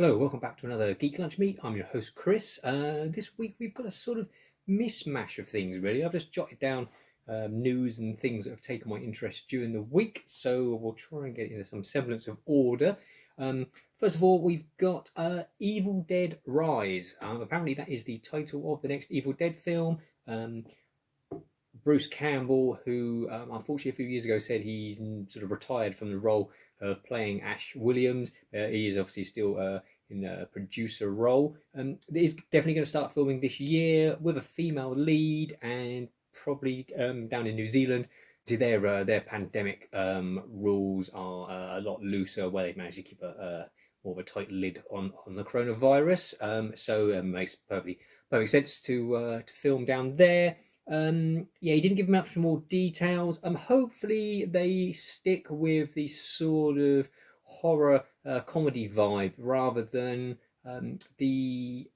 Hello, welcome back to another Geek Lunch Meet. I'm your host, Chris. This week we've got a sort of mishmash of things, really. I've just jotted down news and things that have taken my interest during the week, so we'll try and get into some semblance of order. First of all, we've got Evil Dead Rise. Apparently that is the title of the next Evil Dead film. Bruce Campbell, who unfortunately a few years ago said he's sort of retired from the role of playing Ash Williams. He is obviously still in a producer role. He's definitely going to start filming this year with a female lead and probably down in New Zealand. Their pandemic rules are a lot looser, where they've managed to keep a more of a tight lid on the coronavirus. So it makes perfect sense to film down there. He didn't give much more details. Hopefully they stick with the sort of horror comedy vibe rather than the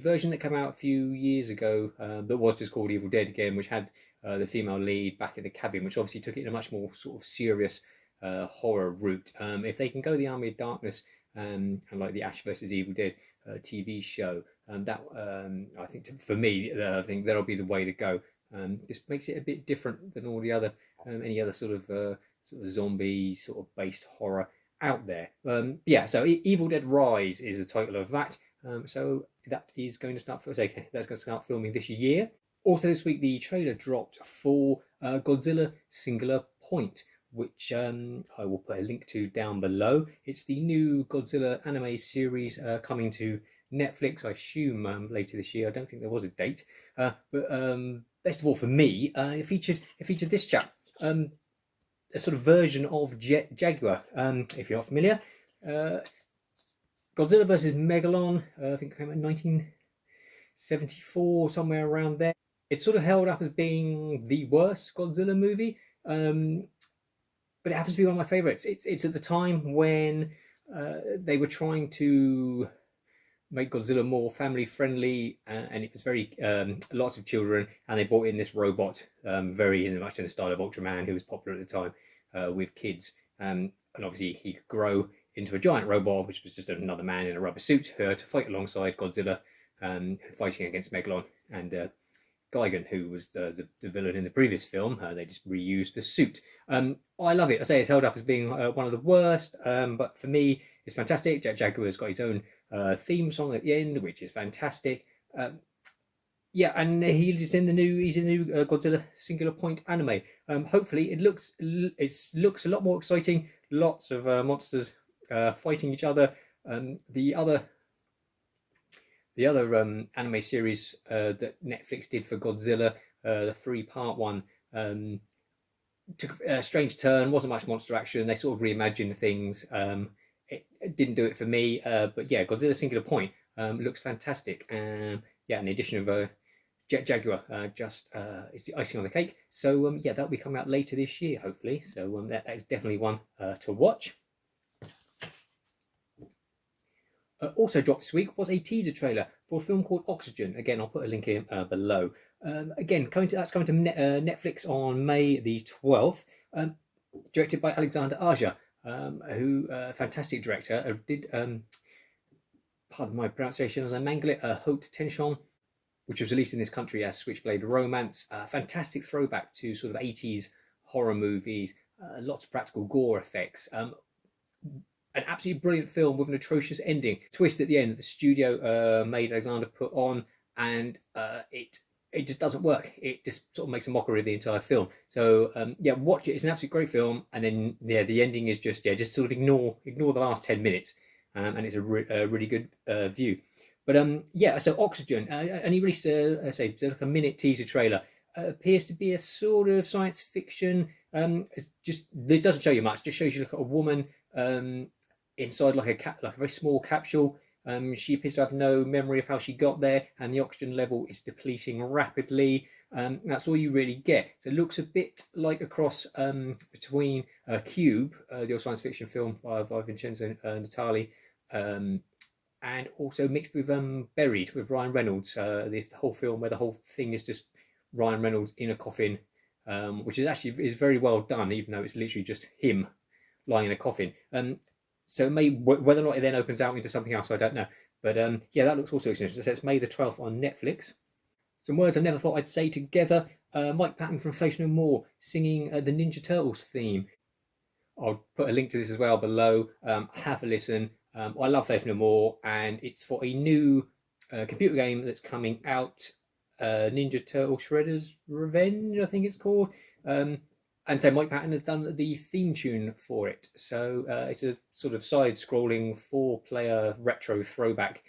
version that came out a few years ago that was just called Evil Dead again, which had the female lead back in the cabin, which obviously took it in a much more sort of serious horror route. If they can go the Army of Darkness and like the Ash versus Evil Dead TV show, that I think for me, I think that'll be the way to go. This makes it a bit different than all the other any other sort of zombie sort of based horror out there. So Evil Dead Rise is the title of that. So that is going to start. That's going to start filming this year. Also this week, the trailer dropped for Godzilla Singular Point, which I will put a link to down below. It's the new Godzilla anime series coming to Netflix, I assume later this year. I don't think there was a date, but best of all for me, it featured this chap, a sort of version of Jaguar. If you're not familiar, Godzilla versus Megalon. I think it came out in 1974, somewhere around there. It's sort of held up as being the worst Godzilla movie, but it happens to be one of my favorites. It's at the time when they were trying to make Godzilla more family friendly, and it was very lots of children, and they brought in this robot very much in the style of Ultraman, who was popular at the time with kids, and obviously he could grow into a giant robot, which was just another man in a rubber suit to fight alongside Godzilla and fighting against Megalon and Gigan, who was the villain in the previous film. They just reused the suit. I love it. I say it's held up as being one of the worst, but for me, it's fantastic. Jaguar's got his own theme song at the end, which is fantastic. And he's in the new Godzilla Singular Point anime. Hopefully, it looks a lot more exciting. Lots of monsters fighting each other. The other anime series that Netflix did for Godzilla, the 3-part one, took a strange turn. Wasn't much monster action. They sort of reimagined things. It didn't do it for me, but yeah, Godzilla Singular Point looks fantastic. And the addition of Jaguar just is the icing on the cake. So that'll be coming out later this year, hopefully. So that is definitely one to watch. Also dropped this week was a teaser trailer for a film called Oxygen. Again, I'll put a link in below. Again, that's coming to Netflix on May the 12th. Directed by Alexander Aja, who fantastic director. Did pardon my pronunciation as I mangle it. Haute Tension, which was released in this country as Switchblade Romance. Fantastic throwback to sort of 80s horror movies. Lots of practical gore effects. An absolutely brilliant film with an atrocious ending. Twist at the end that the studio made Alexander put on, and it just doesn't work. It just sort of makes a mockery of the entire film. So watch it. It's an absolute great film. And then the ending is just sort of ignore the last 10 minutes, and it's a really good view. But so Oxygen, and he released like a minute teaser trailer. Appears to be a sort of science fiction. It doesn't show you much. Just shows you a woman inside like a very small capsule. She appears to have no memory of how she got there, and the oxygen level is depleting rapidly. That's all you really get. So it looks a bit like a cross between Cube, the old science fiction film by Vincenzo Natali, and also mixed with Buried with Ryan Reynolds. The whole film where the whole thing is just Ryan Reynolds in a coffin, which is very well done, even though it's literally just him lying in a coffin. So it may, whether or not it then opens out into something else, I don't know. But yeah, that looks also interesting. So it's May the 12th on Netflix. Some words I never thought I'd say together. Mike Patton from Face No More singing the Ninja Turtles theme. I'll put a link to this as well below. Have a listen. I love Faith No More, and it's for a new computer game that's coming out, Ninja Turtle Shredder's Revenge, I think it's called. And so Mike Patton has done the theme tune for it. So it's a sort of side-scrolling 4-player retro throwback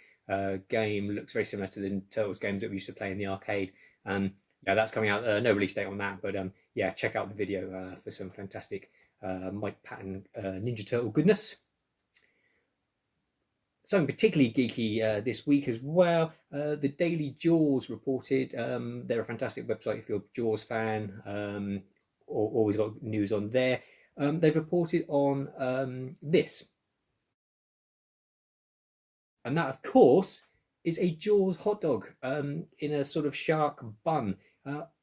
game. Looks very similar to the Turtles games that we used to play in the arcade. Yeah, that's coming out. No release date on that, but yeah, check out the video for some fantastic Mike Patton Ninja Turtle goodness. Something particularly geeky this week as well. The Daily Jaws reported. They're a fantastic website if you're a Jaws fan. Always got news on there. They've reported on this. And that, of course, is a Jaws hot dog in a sort of shark bun.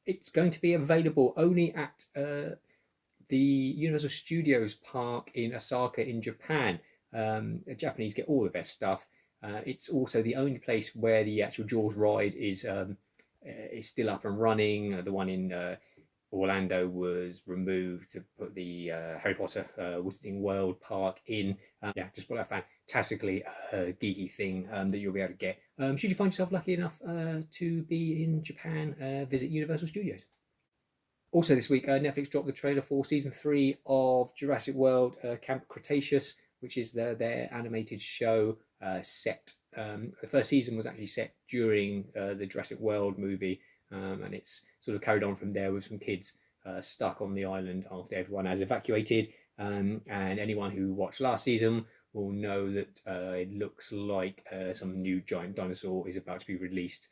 It's going to be available only at the Universal Studios park in Osaka in Japan. The Japanese get all the best stuff. It's also the only place where the actual Jaws ride is still up and running. The one in Orlando was removed to put the Harry Potter Wizarding World park in. Yeah, just what a fantastically geeky thing that you'll be able to get. Should you find yourself lucky enough to be in Japan, visit Universal Studios. Also this week, Netflix dropped the trailer for season 3 of Jurassic World Camp Cretaceous, which is their animated show set. The first season was actually set during the Jurassic World movie, and it's sort of carried on from there with some kids stuck on the island after everyone has evacuated. And anyone who watched last season will know that it looks like some new giant dinosaur is about to be released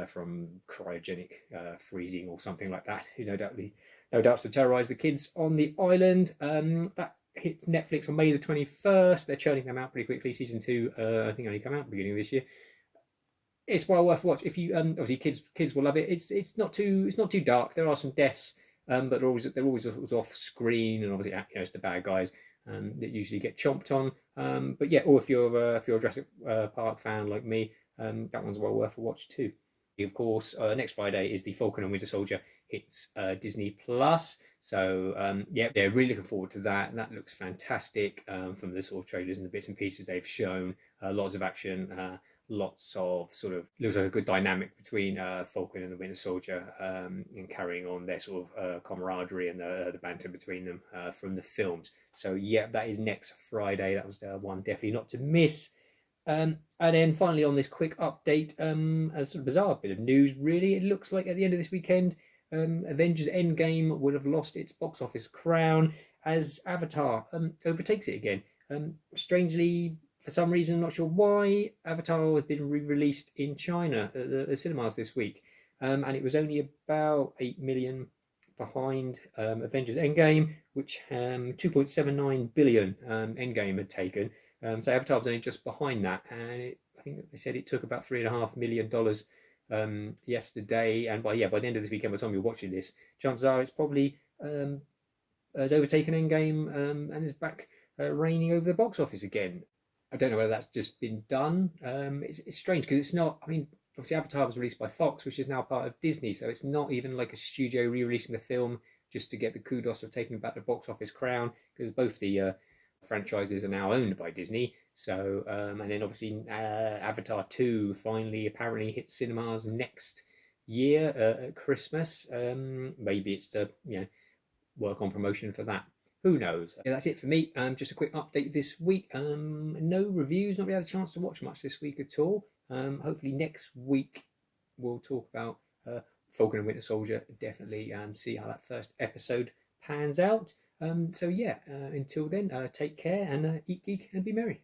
from cryogenic freezing or something like that. No doubt to terrorize the kids on the island. That hits Netflix on May the 21st. They're churning them out pretty quickly. Season 2, I think, only come out at the beginning of this year. It's well worth a watch. If you obviously kids will love it. It's not too dark. There are some deaths, but they're always off screen, and obviously it's the bad guys that usually get chomped on. But yeah, or if you're a Jurassic Park fan like me, that one's well worth a watch too. Of course, next Friday is the Falcon and Winter Soldier hits Disney Plus. So yeah, really looking forward to that. That looks fantastic from the sort of trailers and the bits and pieces they've shown. Lots of action, lots of sort of looks like a good dynamic between Falcon and the Winter Soldier, and carrying on their sort of camaraderie and the banter between them from the films. So yeah, that is next Friday. That was one definitely not to miss. And then finally on this quick update, a sort of bizarre bit of news really. It looks like at the end of this weekend, Avengers Endgame would have lost its box office crown as Avatar overtakes it again. Strangely, for some reason, not sure why, Avatar has been re-released in China at the cinemas this week. And it was only about 8 million behind Avengers Endgame, which 2.79 billion Endgame had taken. So Avatar was only just behind that, and I think they said it took about $3.5 million yesterday. And by the end of this weekend, by the time you're watching this, chances are it's probably has overtaken Endgame and is back reigning over the box office again. I don't know whether that's just been done. It's strange because it's not. I mean, obviously Avatar was released by Fox, which is now part of Disney, so it's not even like a studio re-releasing the film just to get the kudos of taking back the box office crown, because both the franchises are now owned by Disney. So and then obviously Avatar 2 finally apparently hits cinemas next year at Christmas. Maybe it's to work on promotion for that. Who knows? Yeah, that's it for me. Just a quick update this week. No reviews, not really had a chance to watch much this week at all. Hopefully next week we'll talk about Falcon and Winter Soldier. Definitely see how that first episode pans out. So yeah, until then, take care and eat, geek, and be merry.